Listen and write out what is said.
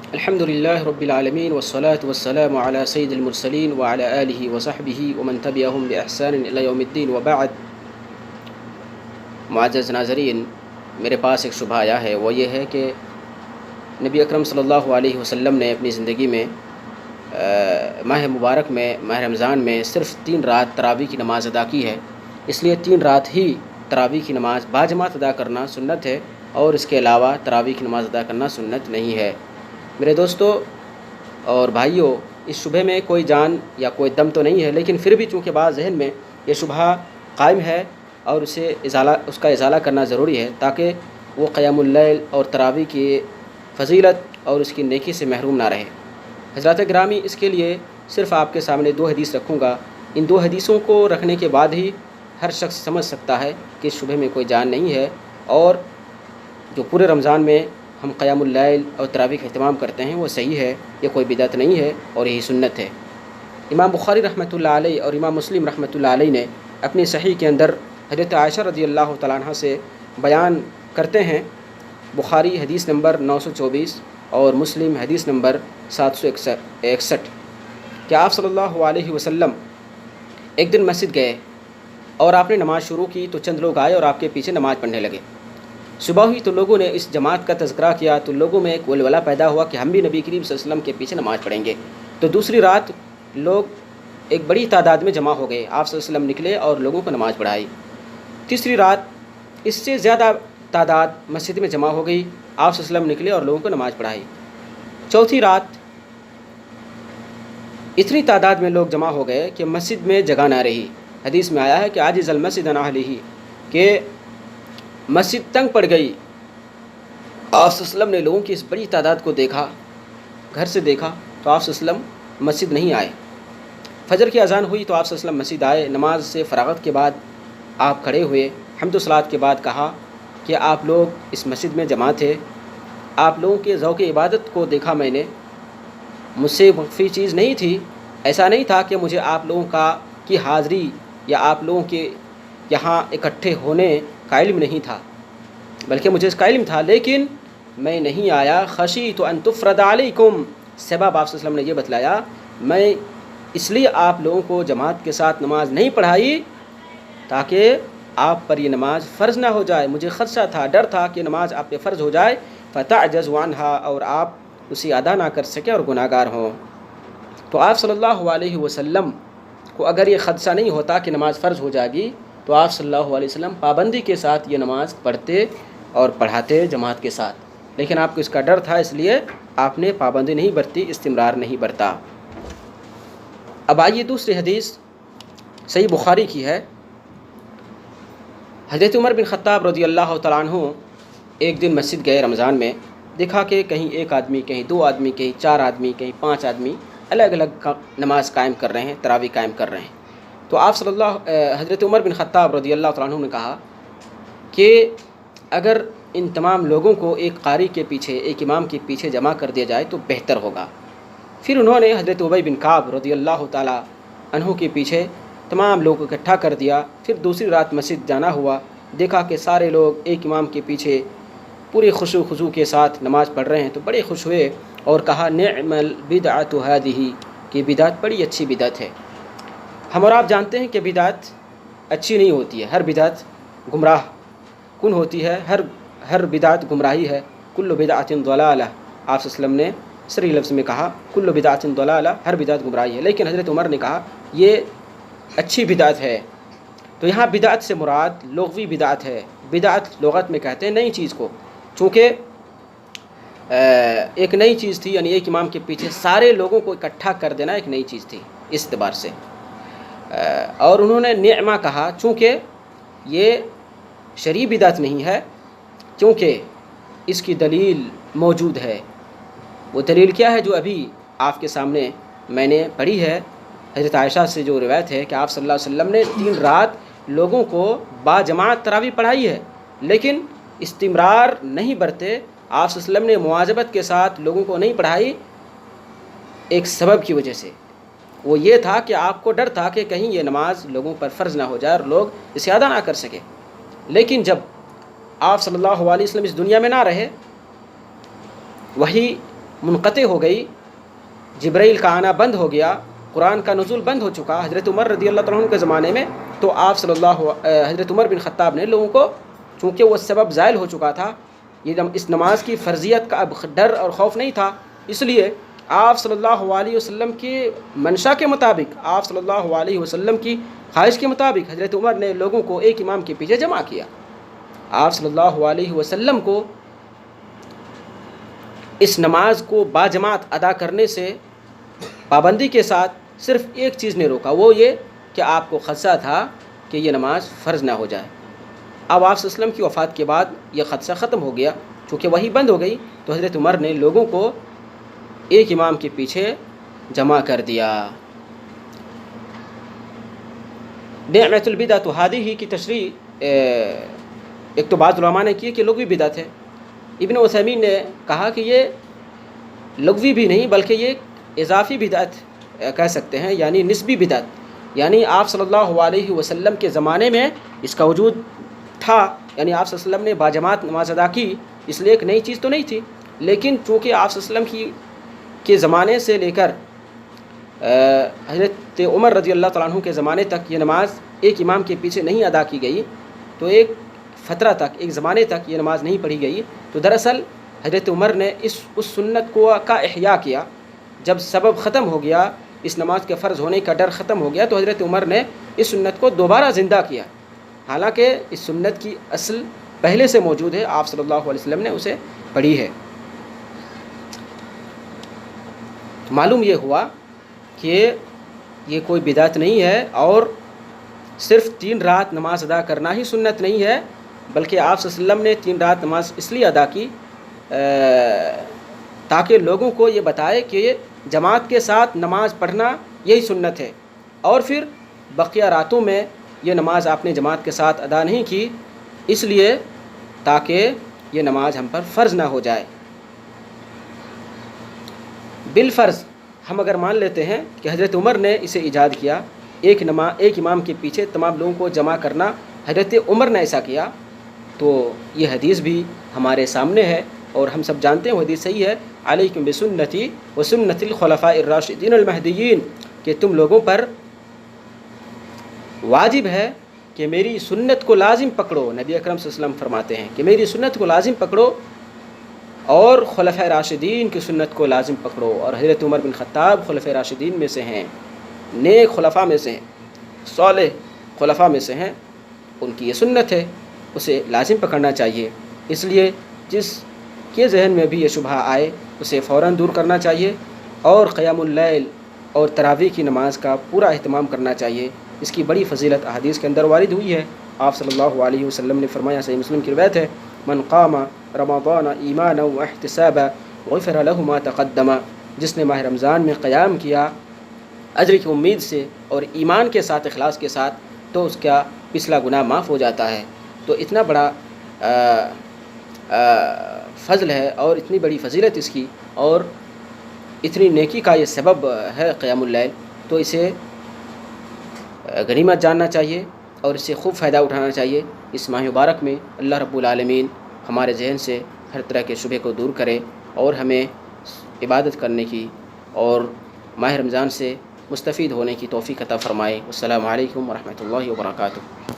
الحمد لله رب العالمين والصلاة والسلام على سيد المرسلين وعلى آله وصحبه ومن تبعهم بإحسان إلى يوم الدين وبعد. معزز ناظرین، میرے پاس ایک شبہ آیا ہے، وہ یہ ہے کہ نبی اکرم صلی اللہ علیہ وسلم نے اپنی زندگی میں ماہ مبارک میں، ماہ رمضان میں صرف 3 رات تراویح کی نماز ادا کی ہے. اس لیے 3 رات ہی تراویح کی نماز باجماعت ادا کرنا سنت ہے، اور اس کے علاوہ تراویح کی نماز ادا کرنا سنت نہیں ہے. میرے دوستو اور بھائیوں، اس شبہ میں کوئی جان یا کوئی دم تو نہیں ہے، لیکن پھر بھی چونکہ بعض ذہن میں یہ شبہ قائم ہے اور اس کا ازالہ کرنا ضروری ہے، تاکہ وہ قیام اللیل اور تراویح کی فضیلت اور اس کی نیکی سے محروم نہ رہے. حضرات گرامی، اس کے لیے صرف آپ کے سامنے 2 حدیث رکھوں گا. ان 2 حدیثوں کو رکھنے کے بعد ہی ہر شخص سمجھ سکتا ہے کہ اس شبہ میں کوئی جان نہیں ہے، اور جو پورے رمضان میں ہم قیام اللیل اور تراویح کا اہتمام کرتے ہیں وہ صحیح ہے، یہ کوئی بدعت نہیں ہے اور یہی سنت ہے. امام بخاری رحمۃ اللہ علیہ اور امام مسلم رحمۃ اللہ علیہ نے اپنی صحیح کے اندر حضرت عائشہ رضی اللہ تعالیٰ عنہ سے بیان کرتے ہیں. بخاری حدیث نمبر 924 اور مسلم حدیث نمبر 761 کہ آپ صلی اللہ علیہ وسلم ایک دن مسجد گئے اور آپ نے نماز شروع کی تو چند لوگ آئے اور آپ کے پیچھے نماز پڑھنے لگے. صبح ہوئی تو لوگوں نے اس جماعت کا تذکرہ کیا تو لوگوں میں ایک ولولہ پیدا ہوا کہ ہم بھی نبی کریم صلی اللہ علیہ وسلم کے پیچھے نماز پڑھیں گے. تو دوسری رات لوگ ایک بڑی تعداد میں جمع ہو گئے، آپ صلی اللہ علیہ وسلم نکلے اور لوگوں کو نماز پڑھائی. تیسری رات اس سے زیادہ تعداد مسجد میں جمع ہو گئی، آپ صلی اللہ علیہ وسلم نکلے اور لوگوں کو نماز پڑھائی. چوتھی رات اتنی تعداد میں لوگ جمع ہو گئے کہ مسجد میں جگہ نہ رہی. حدیث میں آیا ہے کہ عاجز المسجد عن اہلہ، کہ مسجد تنگ پڑ گئی. آپ صلی اللہ علیہ وسلم نے لوگوں کی اس بڑی تعداد کو دیکھا، گھر سے دیکھا، تو آپ صلی اللہ علیہ وسلم مسجد نہیں آئے. فجر کی اذان ہوئی تو آپ صلی اللہ علیہ وسلم مسجد آئے. نماز سے فراغت کے بعد آپ کھڑے ہوئے، حمد و صلات کے بعد کہا کہ آپ لوگ اس مسجد میں جمع تھے، آپ لوگوں کے ذوق عبادت کو دیکھا میں نے، مجھ سے مخفی چیز نہیں تھی. ایسا نہیں تھا کہ مجھے آپ لوگوں کی حاضری یا آپ لوگوں کے یہاں اکٹھے ہونے کا علم نہیں تھا، بلکہ مجھے اس کا علم تھا، لیکن میں نہیں آیا. خشیت ان تفرض علیکم، سبب آپ صلی اللہ علیہ وسلم نے یہ بتلایا، میں اس لیے آپ لوگوں کو جماعت کے ساتھ نماز نہیں پڑھائی تاکہ آپ پر یہ نماز فرض نہ ہو جائے. مجھے خدشہ تھا، ڈر تھا کہ نماز آپ پہ فرض ہو جائے، فتعجزوا عنہا، اور آپ اسے ادا نہ کر سکیں اور گناہ گار ہوں. تو آپ صلی اللہ علیہ وسلم کو اگر یہ خدشہ نہیں ہوتا کہ نماز فرض ہو جائے گی تو آپ صلی اللہ علیہ وسلم پابندی کے ساتھ یہ نماز پڑھتے اور پڑھاتے جماعت کے ساتھ، لیکن آپ کو اس کا ڈر تھا، اس لیے آپ نے پابندی نہیں برتی، استمرار نہیں برتا. اب آئیے دوسری حدیث صحیح بخاری کی ہے. حضرت عمر بن خطاب رضی اللہ تعالیٰ عنہ ایک دن مسجد گئے رمضان میں. دیکھا کہ کہیں 1 آدمی، کہیں 2 آدمی، کہیں 4 آدمی، کہیں 5 آدمی الگ الگ نماز قائم کر رہے ہیں، تراویح قائم کر رہے ہیں. تو آپ حضرت عمر بن خطاب رضی اللہ تعالیٰ عنہ نے کہا کہ اگر ان تمام لوگوں کو ایک قاری کے پیچھے، ایک امام کے پیچھے جمع کر دیا جائے تو بہتر ہوگا. پھر انہوں نے حضرت ابی بن کعب رضی اللہ تعالیٰ عنہ کے پیچھے تمام لوگ اکٹھا کر دیا. پھر دوسری رات مسجد جانا ہوا، دیکھا کہ سارے لوگ ایک امام کے پیچھے پوری خشوع خضوع کے ساتھ نماز پڑھ رہے ہیں، تو بڑے خوش ہوئے اور کہا نعم البدعۃ ہذہ، کہ بدعت بڑی اچھی بدعت ہے. ہم اور آپ جانتے ہیں کہ بدعت اچھی نہیں ہوتی ہے، ہر بدعت گمراہ کن ہوتی ہے، ہر بدعت گمراہی ہے. کل بدعۃ ضلالہ، آپ صلی اللہ علیہ وسلم نے صریح لفظ میں کہا کل بدعۃ ضلالہ، ہر بدعت گمراہی ہے. لیکن حضرت عمر نے کہا یہ اچھی بدعت ہے. تو یہاں بدعت سے مراد لغوی بدعت ہے. بدعت لغت میں کہتے ہیں نئی چیز کو، چونکہ ایک نئی چیز تھی، یعنی ایک امام کے پیچھے سارے لوگوں کو اکٹھا کر دینا ایک نئی چیز تھی اس اعتبار سے. اور انہوں نے نعمہ کہا چونکہ یہ شرعی بدعت نہیں ہے، کیونکہ اس کی دلیل موجود ہے. وہ دلیل کیا ہے جو ابھی آپ کے سامنے میں نے پڑھی ہے. حضرت عائشہ سے جو روایت ہے کہ آپ صلی اللہ علیہ وسلم نے 3 رات لوگوں کو با جماعت تراویح پڑھائی ہے، لیکن استمرار نہیں برتے. آپ صلی اللہ علیہ وسلم نے مواظبت کے ساتھ لوگوں کو نہیں پڑھائی ایک سبب کی وجہ سے. وہ یہ تھا کہ آپ کو ڈر تھا کہ کہیں یہ نماز لوگوں پر فرض نہ ہو جائے اور لوگ اسے ادا نہ کر سکے. لیکن جب آپ صلی اللہ علیہ وسلم اس دنیا میں نہ رہے، وحی منقطع ہو گئی، جبرائیل کا آنا بند ہو گیا، قرآن کا نزول بند ہو چکا حضرت عمر رضی اللہ تعالیٰ عنہ کے زمانے میں، تو آپ حضرت عمر بن خطاب نے لوگوں کو، چونکہ وہ سبب زائل ہو چکا تھا، یہ اس نماز کی فرضیت کا اب ڈر اور خوف نہیں تھا، اس لیے آپ صلی اللہ علیہ وسلم کی منشا کے مطابق، آپ صلی اللہ علیہ وسلم کی خواہش کے مطابق حضرت عمر نے لوگوں کو ایک امام کے پیچھے جمع کیا۔ آپ صلی اللہ علیہ وسلم کو اس نماز کو باجماعت ادا کرنے سے پابندی کے ساتھ صرف ایک چیز نے روکا، وہ یہ کہ آپ کو خدشہ تھا کہ یہ نماز فرض نہ ہو جائے۔ اب آپ صلی اللہ علیہ وسلم کی وفات کے بعد یہ خدشہ ختم ہو گیا، چونکہ وہی بند ہو گئی، تو حضرت عمر نے لوگوں کو ایک امام کے پیچھے جمع کر دیا۔ نعمت البدعۃ ہادیہ کی تشریح ایک تو بعض علماء نے کی کہ لغوی بدعت ہے، ابن عثیمین نے کہا کہ یہ لغوی بھی نہیں بلکہ یہ اضافی بدعت کہہ سکتے ہیں، یعنی نسبی بدعت، یعنی آپ صلی اللہ علیہ وسلم کے زمانے میں اس کا وجود تھا، یعنی آپ صلی اللہ علیہ وسلم نے باجماعت نماز ادا کی، اس لیے ایک نئی چیز تو نہیں تھی، لیکن چونکہ آپ صلی اللہ علیہ وسلم کے زمانے سے لے کر حضرت عمر رضی اللہ تعالیٰ عنہ کے زمانے تک یہ نماز ایک امام کے پیچھے نہیں ادا کی گئی، تو ایک فترہ تک، ایک زمانے تک یہ نماز نہیں پڑھی گئی، تو دراصل حضرت عمر نے اس سنت کا احیاء کیا۔ جب سبب ختم ہو گیا، اس نماز کے فرض ہونے کا ڈر ختم ہو گیا، تو حضرت عمر نے اس سنت کو دوبارہ زندہ کیا، حالانکہ اس سنت کی اصل پہلے سے موجود ہے، آپ صلی اللہ علیہ وسلم نے اسے پڑھی ہے۔ معلوم یہ ہوا کہ یہ کوئی بدعت نہیں ہے، اور صرف 3 رات نماز ادا کرنا ہی سنت نہیں ہے، بلکہ آپ صلی اللہ علیہ وسلم نے 3 رات نماز اس لیے ادا کی تاکہ لوگوں کو یہ بتائے کہ جماعت کے ساتھ نماز پڑھنا یہی سنت ہے، اور پھر بقیہ راتوں میں یہ نماز آپ نے جماعت کے ساتھ ادا نہیں کی، اس لیے تاکہ یہ نماز ہم پر فرض نہ ہو جائے۔ بالفرض ہم اگر مان لیتے ہیں کہ حضرت عمر نے اسے ایجاد کیا، ایک امام کے پیچھے تمام لوگوں کو جمع کرنا، حضرت عمر نے ایسا کیا، تو یہ حدیث بھی ہمارے سامنے ہے، اور ہم سب جانتے ہیں وہ حدیث صحیح ہے، علیکم بسنتی و سنت الخلفاء الراشدین المہدیین، کہ تم لوگوں پر واجب ہے کہ میری سنت کو لازم پکڑو۔ نبی اکرم صلی اللہ علیہ وسلم فرماتے ہیں کہ میری سنت کو لازم پکڑو اور خلفاء راشدین کی سنت کو لازم پکڑو، اور حضرت عمر بن خطاب خلفاء راشدین میں سے ہیں، نیک خلفاء میں سے ہیں، صالح خلفاء میں سے ہیں، ان کی یہ سنت ہے، اسے لازم پکڑنا چاہیے۔ اس لیے جس کے ذہن میں بھی یہ شبہ آئے اسے فوراً دور کرنا چاہیے، اور قیام اللیل اور تراویح کی نماز کا پورا اہتمام کرنا چاہیے۔ اس کی بڑی فضیلت احادیث کے اندر وارد ہوئی ہے۔ آپ صلی اللہ علیہ وسلم نے فرمایا، صحیح مسلم کی روایت ہے، من قام رمضان ایمانا واحتسابا غفر له ما تقدم، جس نے ماہ رمضان میں قیام کیا اجر کی امید سے اور ایمان کے ساتھ، اخلاص کے ساتھ، تو اس کا پچھلا گناہ معاف ہو جاتا ہے۔ تو اتنا بڑا فضل ہے اور اتنی بڑی فضیلت اس کی، اور اتنی نیکی کا یہ سبب ہے قیام اللیل، تو اسے غنیمت جاننا چاہیے اور اس سے خوب فائدہ اٹھانا چاہیے۔ اس ماہ مبارک میں اللہ رب العالمین ہمارے ذہن سے ہر طرح کے شبہ کو دور کرے، اور ہمیں عبادت کرنے کی اور ماہ رمضان سے مستفید ہونے کی توفیق عطا فرمائے۔ السلام علیکم ورحمۃ اللہ وبرکاتہ۔